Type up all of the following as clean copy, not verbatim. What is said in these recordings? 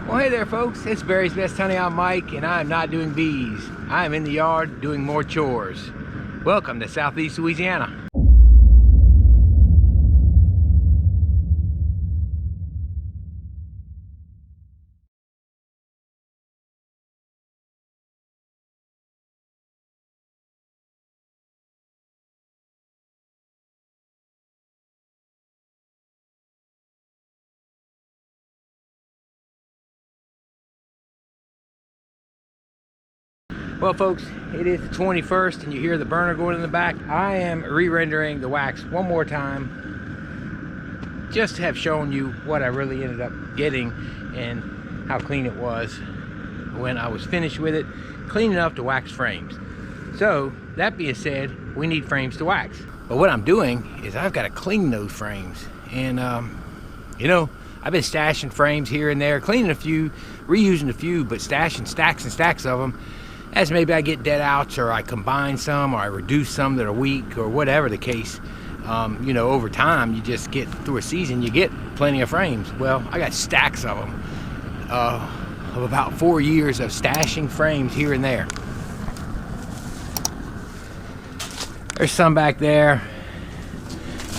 Well, hey there folks, it's Barry's Best Honey. I'm Mike, and I'm not doing bees. I'm in the yard doing more chores. Welcome to Southeast Louisiana. Well folks, it is the 21st and you hear the burner going in the back. I am re-rendering the wax one more time just to have shown you what I really ended up getting and how clean it was when I was finished with it, clean enough to wax frames. So that being said, we need frames to wax. But what I'm doing is I've got to clean those frames, and you know, I've been stashing frames here and there, cleaning a few, reusing a few, but stashing stacks and stacks of them. As maybe I get dead outs, or I combine some, or I reduce some that are weak, or whatever the case. You know, over time, you just get through a season, you get plenty of frames. Well, I got stacks of them, of about 4 years of stashing frames here and there. There's some back there,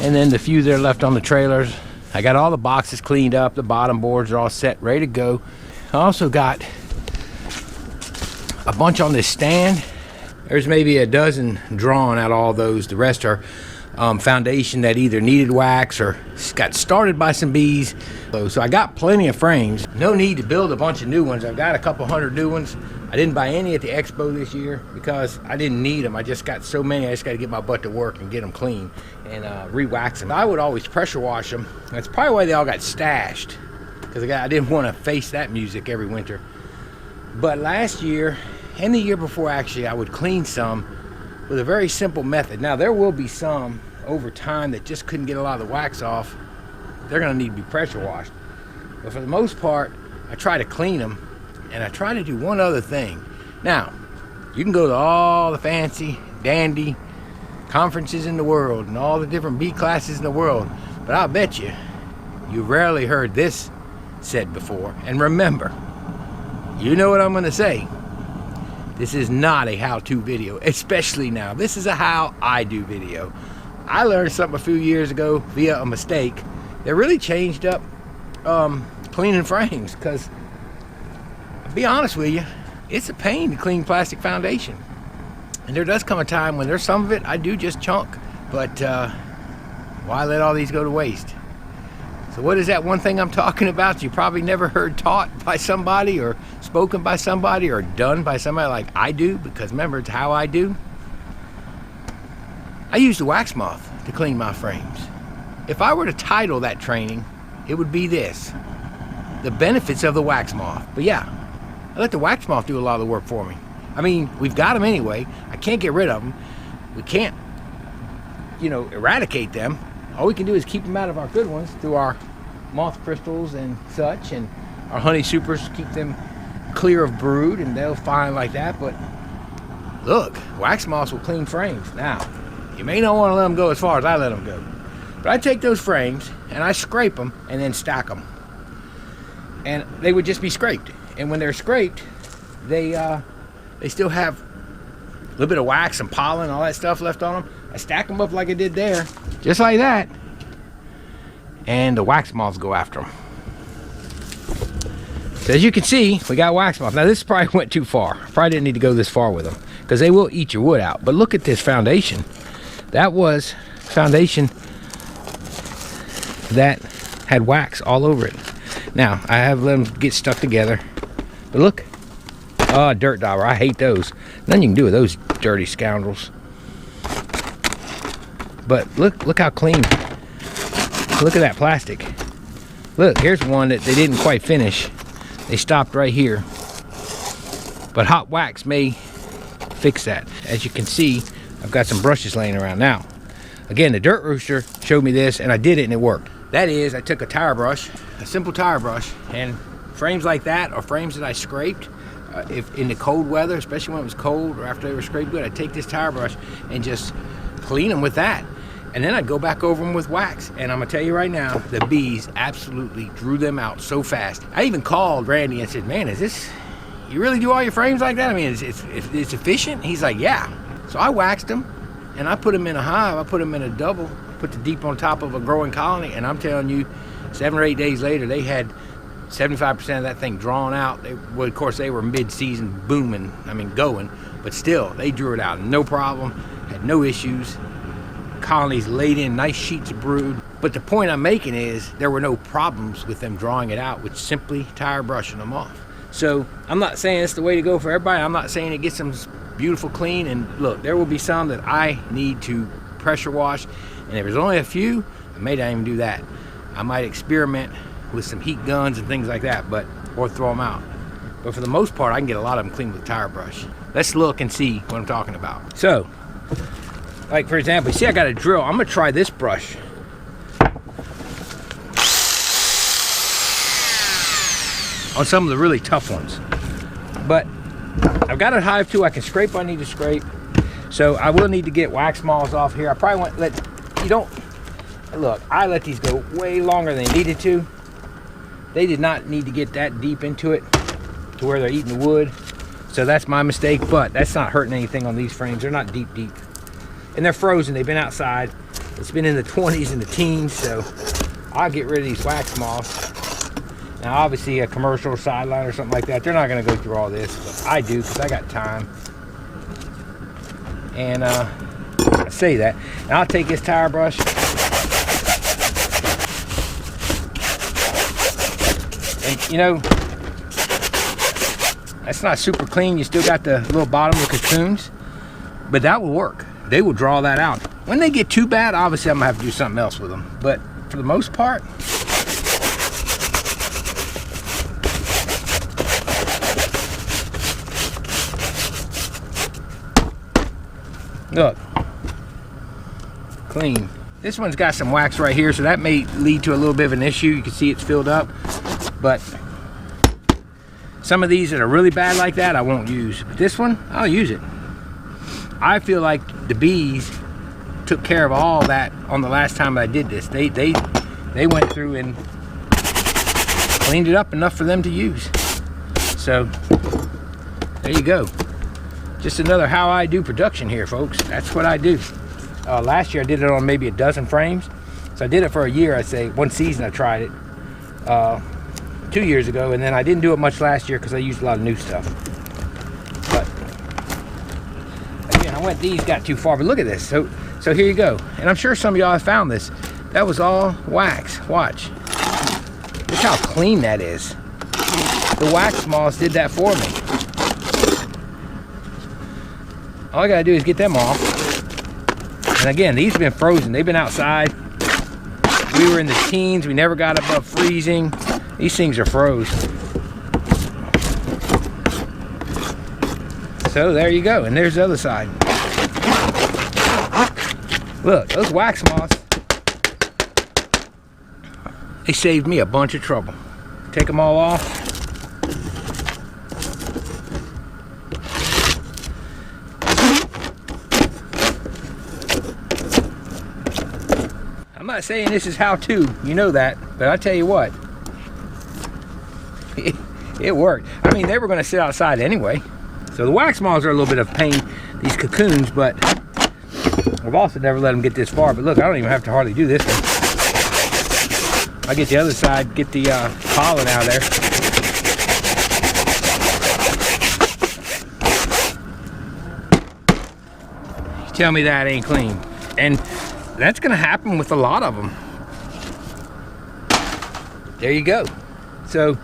and then the few that are left on the trailers. I got all the boxes cleaned up, the bottom boards are all set, ready to go. I also got a bunch on this stand. There's maybe a dozen drawn out of all those. The rest are foundation that either needed wax or got started by some bees. So I got plenty of frames. No need to build a bunch of new ones. I've got a couple hundred new ones. I didn't buy any at the expo this year because I didn't need them. I just got so many, I just got to get my butt to work and get them clean and re-wax them. I would always pressure wash them. That's probably why they all got stashed, because I didn't want to face that music every winter. But last year, and the year before actually, I would clean some with a very simple method. Now there will be some over time that just couldn't get a lot of the wax off. They're going to need to be pressure washed. But for the most part, I try to clean them, and I try to do one other thing. Now, you can go to all the fancy, dandy conferences in the world and all the different bee classes in the world, but I'll bet you rarely heard this said before. And remember, you know what I'm going to say. This is not a how-to video, especially now. This is a how I do video. I learned something a few years ago via a mistake that really changed up cleaning frames, because I'll be honest with you, it's a pain to clean plastic foundation. And there does come a time when there's some of it I do just chunk, but why let all these go to waste? So what is that one thing I'm talking about you probably never heard taught by somebody, or spoken by somebody, or done by somebody like I do? Because remember, it's how I do. I use the wax moth to clean my frames. If I were to title that training, it would be this: the benefits of the wax moth. But yeah, I let the wax moth do a lot of the work for me. I mean, we've got them anyway. I can't get rid of them. We can't, you know, eradicate them. All we can do is keep them out of our good ones through our moth crystals and such, and our honey supers, keep them clear of brood, and they'll fine like that. But look, wax moths will clean frames. Now, you may not want to let them go as far as I let them go, but I take those frames and I scrape them and then stack them, and they would just be scraped. And when they're scraped, they still have a little bit of wax and pollen, all that stuff left on them. I stack them up like I did there, just like that, and the wax moths go after them. So as you can see, we got wax moths. Now this probably went too far. Probably didn't need to go this far with them, because they will eat your wood out. But look at this foundation. That was foundation that had wax all over it. Now I have let them get stuck together, but look. Oh, dirt dauber, I hate those. Nothing you can do with those dirty scoundrels. But look how clean. Look at that plastic. Look, here's one that they didn't quite finish. They stopped right here. But hot wax may fix that. As you can see, I've got some brushes laying around now. Again, the dirt rooster showed me this, and I did it and it worked. That is, I took a tire brush, a simple tire brush, and frames like that are frames that I scraped. If in the cold weather, especially when it was cold or after they were scraped good, I'd take this tire brush and just clean them with that. And then I'd go back over them with wax. And I'm gonna tell you right now, the bees absolutely drew them out so fast. I even called Randy and said, man, you really do all your frames like that? I mean, it's efficient? He's like, yeah. So I waxed them, and I put them in a hive. I put them in a double, put the deep on top of a growing colony, and I'm telling you, 7 or 8 days later, they had 75% of that thing drawn out. Well, of course, they were mid-season booming, going, but still, they drew it out, no problem, had no issues. Colonies laid in nice sheets of brood. But the point I'm making is there were no problems with them drawing it out with simply tire brushing them off. So I'm not saying it's the way to go for everybody. I'm not saying it gets them beautiful clean. And look, there will be some that I need to pressure wash, and if there's only a few, I may not even do that. I might experiment with some heat guns and things like that, or throw them out. But for the most part, I can get a lot of them clean with tire brush. Let's look and see what I'm talking about. So, like for example, you see I got a drill. I'm gonna try this brush. On some of the really tough ones. But I've got a hive too. I can scrape what I need to scrape. So I will need to get wax moths off here. I probably won't look, I let these go way longer than they needed to. They did not need to get that deep into it to where they're eating the wood. So that's my mistake, but that's not hurting anything on these frames. They're not deep. And they're frozen, they've been outside. It's been in the 20s and the teens, so I'll get rid of these wax moths. Now obviously a commercial sideline or something like that, they're not gonna go through all this, but I do because I got time. And I say that. And I'll take this tire brush. And that's not super clean. You still got the little bottom of the cocoons, but that will work. They will draw that out. When they get too bad, obviously I'm gonna have to do something else with them. But for the most part, look, clean. This one's got some wax right here, so that may lead to a little bit of an issue. You can see it's filled up, but some of these that are really bad like that, I won't use. But this one, I'll use it. I feel like the bees took care of all that on the last time I did this. They went through and cleaned it up enough for them to use. So there you go. Just another how I do production here, folks. That's what I do. Last year I did it on maybe a dozen frames. So I did it for a year, I'd say. One season I tried it 2 years ago, and then I didn't do it much last year because I used a lot of new stuff. But again, these got too far, but look at this. So here you go. And I'm sure some of y'all have found this. That was all wax. Watch. Look how clean that is. The wax moths did that for me. All I gotta do is get them off. And again, these have been frozen. They've been outside. We were in the teens. We never got above freezing. These things are froze. So there you go. And there's the other side. Look, those wax moths, they saved me a bunch of trouble. Take them all off. I'm not saying this is how to, you know that, but I tell you what, it worked. I mean, they were going to sit outside anyway. So the wax moths are a little bit of pain, these cocoons, but I've also never let them get this far. But look, I don't even have to hardly do this one. I get the other side, get the pollen out of there. Tell me that ain't clean. And that's gonna happen with a lot of them. There you go. So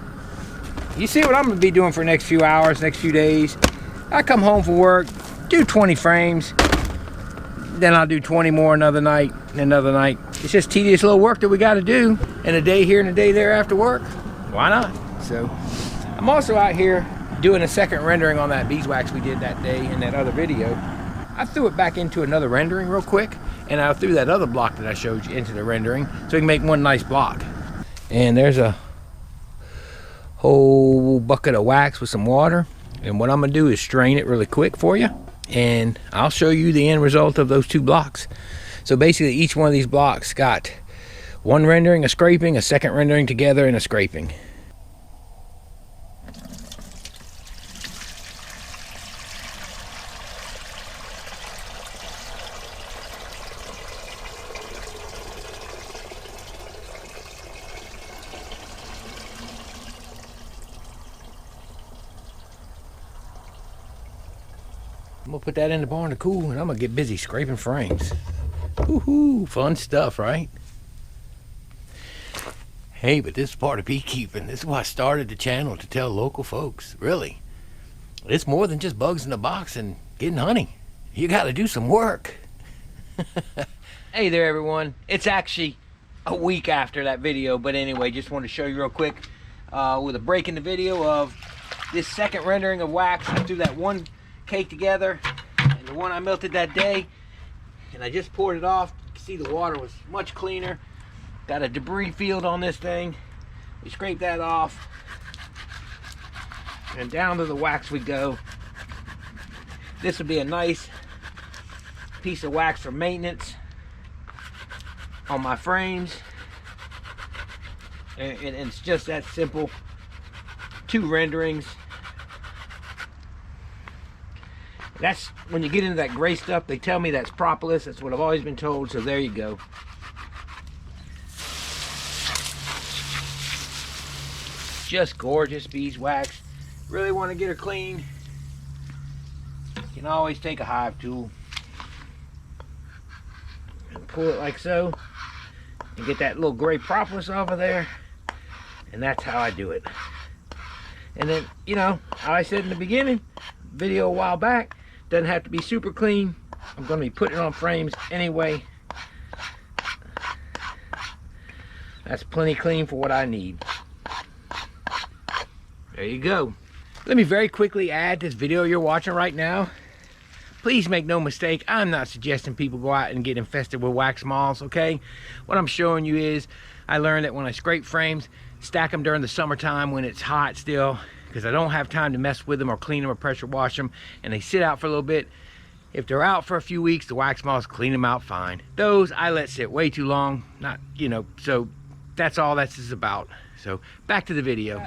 you see what I'm gonna be doing for the next few hours, next few days. I come home from work, do 20 frames, then I'll do 20 more another night and another night. It's just tedious little work that we got to do, and a day here and a day there after work. Why not? So I'm also out here doing a second rendering on that beeswax we did that day in that other video. I threw it back into another rendering real quick, and I threw that other block that I showed you into the rendering so we can make one nice block. And there's a whole bucket of wax with some water, and what I'm gonna do is strain it really quick for you, and I'll show you the end result of those two blocks. So basically each one of these blocks got one rendering, a scraping, a second rendering together, and a scraping. I'm gonna put that in the barn to cool, and I'm gonna get busy scraping frames. Woohoo, fun stuff, right? Hey, but this is part of beekeeping. This is why I started the channel, to tell local folks, really, it's more than just bugs in a box and getting honey. You gotta do some work. Hey there, everyone. It's actually a week after that video, but anyway, just wanted to show you real quick with a break in the video of this second rendering of wax. I threw that one cake together and the one I melted that day, and I just poured it off. You can see the water was much cleaner. Got a debris field on this thing. We scraped that off, and down to the wax we go. This would be a nice piece of wax for maintenance on my frames, and it's just that simple. 2 renderings. That's when you get into that gray stuff, they tell me that's propolis. That's what I've always been told, so there you go. Just gorgeous beeswax. Really want to get her clean, you can always take a hive tool and pull it like so and get that little gray propolis off of there, and that's how I do it. And then, you know, how I said in the beginning video a while back, doesn't have to be super clean. I'm going to be putting it on frames anyway. That's plenty clean for what I need. There you go. Let me very quickly add this video you're watching right now. Please make no mistake, I'm not suggesting people go out and get infested with wax moths, okay? What I'm showing you is, I learned that when I scrape frames, stack them during the summertime when it's hot still, because I don't have time to mess with them or clean them or pressure wash them, and they sit out for a little bit. If they're out for a few weeks, the wax moths clean them out fine. Those I let sit way too long, not, you know, so that's all this is about. So back to the video.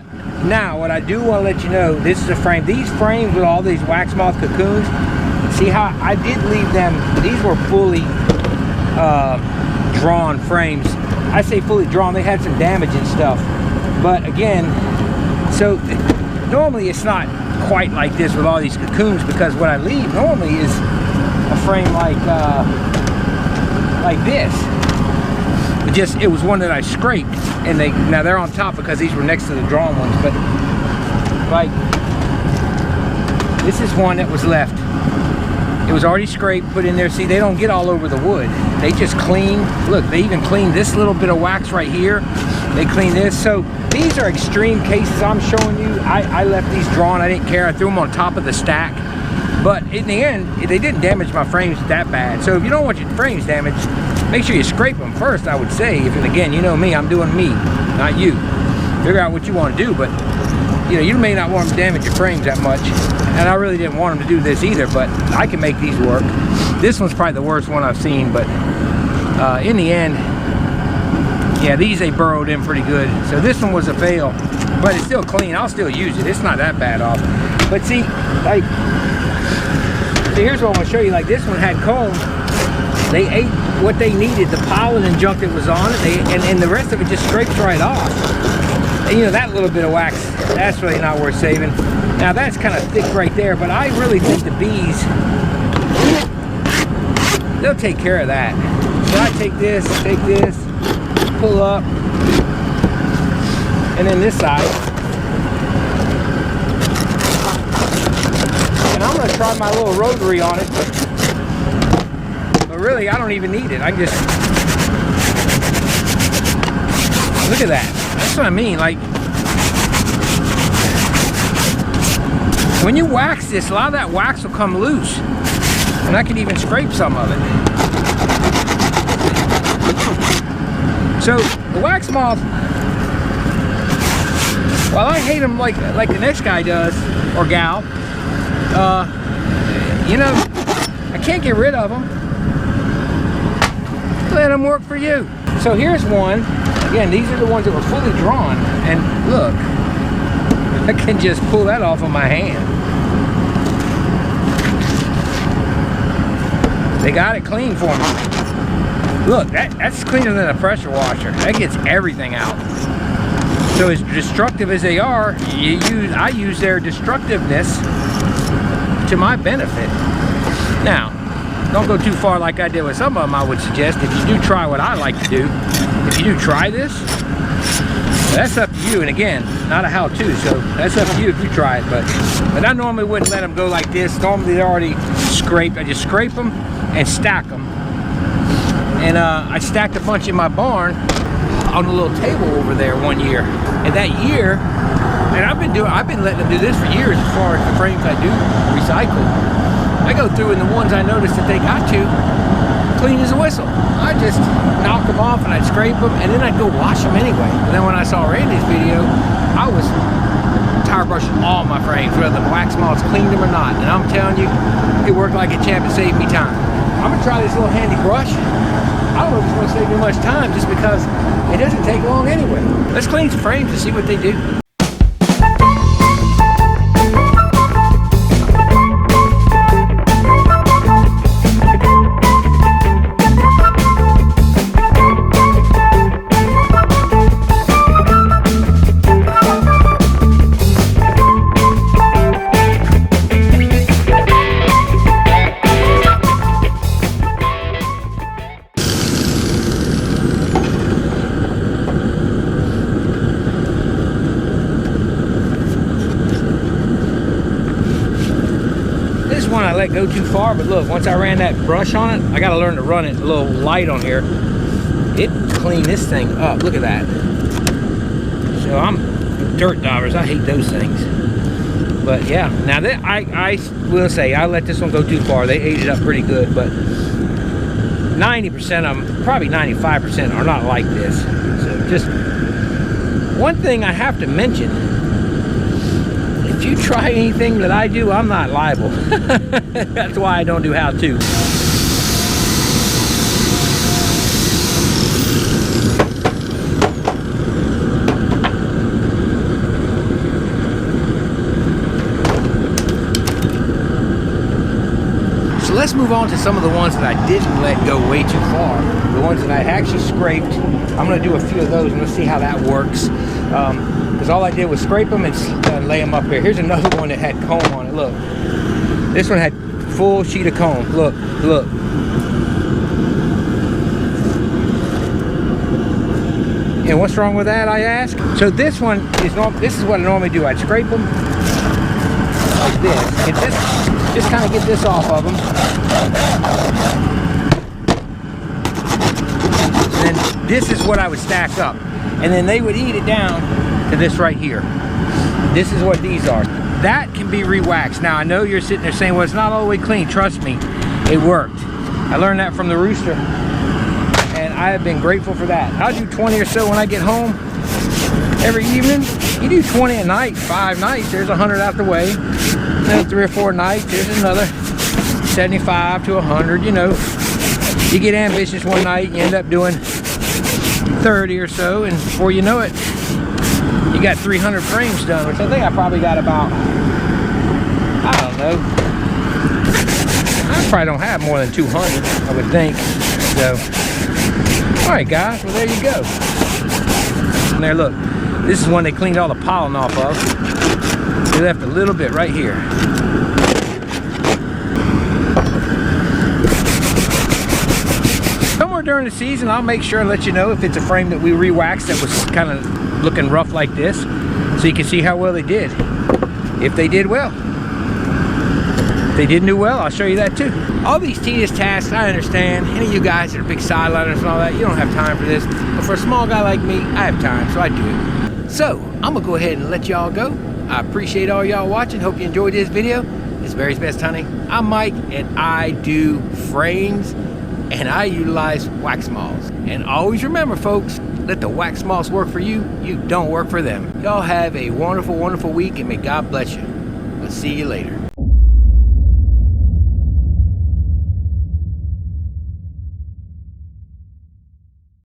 Now what I do want to let you know, this is a frame. These frames with all these wax moth cocoons, see how I did leave them, these were fully drawn frames. I say fully drawn, they had some damage and stuff, but again, so normally it's not quite like this with all these cocoons, because what I leave normally is a frame like this. But just, it was one that I scraped, and now they're on top because these were next to the drawn ones, but like this is one that was left. It was already scraped, put in there. See, they don't get all over the wood. They just clean. Look, they even clean this little bit of wax right here. They clean this. So these are extreme cases I'm showing you. I left these drawn. I didn't care. I threw them on top of the stack. But in the end, they didn't damage my frames that bad. So if you don't want your frames damaged, make sure you scrape them first, I would say. And again, you know me, I'm doing me, not you. Figure out what you want to do, but you know, you may not want them to damage your frames that much. And I really didn't want them to do this either, but I can make these work. This one's probably the worst one I've seen, but in the end, yeah, these they burrowed in pretty good. So this one was a fail, but it's still clean. I'll still use it. It's not that bad off. But see, like, so here's what I want to show you. Like this one had comb. They ate what they needed, the pollen and junk that was on it, and the rest of it just scrapes right off. And you know, that little bit of wax, that's really not worth saving. Now that's kind of thick right there, but I really think the bees, they'll take care of that. So I take this, pull up, and then this side. And I'm gonna try my little rotary on it, but really I don't even need it. I can just, look at that. That's what I mean, like, when you wax this, a lot of that wax will come loose, and I can even scrape some of it. So the wax moth, while I hate them like the next guy does, or gal, you know, I can't get rid of them. Let them work for you. So here's one. Again, these are the ones that were fully drawn. And look, I can just pull that off of my hand. They got it clean for me. Look, that's cleaner than a pressure washer. That gets everything out. So as destructive as they are, I use their destructiveness to my benefit. Now, don't go too far like I did with some of them. I would suggest if you do try what I like to do, if you do try this, that's up to you. And again, not a how-to, so that's up to you if you try it. But I normally wouldn't let them go like this. Normally they're already scraped. I just scrape them and stack them. And I stacked a bunch in my barn on a little table over there one year. And that year, and I've been letting them do this for years as far as the frames I do recycle. I go through and the ones I notice that they got to, clean as a whistle. I just knock them off and I'd scrape them and then I'd go wash them anyway. And then when I saw Randy's video, I was tire brushing all my frames, whether the wax moths cleaned them or not. And I'm telling you, it worked like a champ and saved me time. I'm gonna try this little handy brush. I don't know if it's gonna save me much time just because it doesn't take long anyway. Let's clean some frames and see what they do. One I let go too far, but look, once I ran that brush on it, I got to learn to run it a little light on here. It cleaned this thing up. Look at that. So I'm dirt daubers. I hate those things. But yeah, now that I will say I let this one go too far. They ate it up pretty good, but 90% of them, probably 95%, are not like this. So just one thing I have to mention. If you try anything that I do, I'm not liable. That's why I don't do how-to. So let's move on to some of the ones that I didn't let go way too far. The ones that I actually scraped. I'm going to do a few of those and let's see how that works. Because all I did was scrape them and lay them up here. Here's another one that had comb on it. Look, this one had full sheet of comb. Look, look. And what's wrong with that, I ask? So this one is this is what I normally do. I'd scrape them like this. Get this, just kind of get this off of them. And then this is what I would stack up, and then they would eat it down to this right here. This is what these are. That can be re-waxed. Now I know you're sitting there saying, well, it's not all the way clean. Trust me, it worked. I learned that from the rooster and I have been grateful for that. I'll do 20 or so when I get home every evening. You do 20 a night, 5 nights, there's 100 out the way. Then 3 or 4 nights, there's another 75 to 100, you know. You get ambitious one night, you end up doing 30 or so, and before you know it, you got 300 frames done, which I think I probably got about, I don't know, I probably don't have more than 200, I would think. So, all right, guys, well, there you go. And there, look, this is one they cleaned all the pollen off of. They left a little bit right here. Somewhere during the season, I'll make sure and let you know if it's a frame that we re-waxed that was kind of looking rough like this, so you can see how well they did. If they did well. If they didn't do well, I'll show you that too. All these tedious tasks, I understand. Any of you guys that are big sideliners and all that, you don't have time for this. But for a small guy like me, I have time, so I do it. So, I'm gonna go ahead and let y'all go. I appreciate all y'all watching. Hope you enjoyed this video. It's Barry's Best Honey. I'm Mike, and I do frames, and I utilize wax moths. And always remember, folks, let the wax moths work for you. You don't work for them. Y'all have a wonderful, wonderful week, and may God bless you. We'll see you later.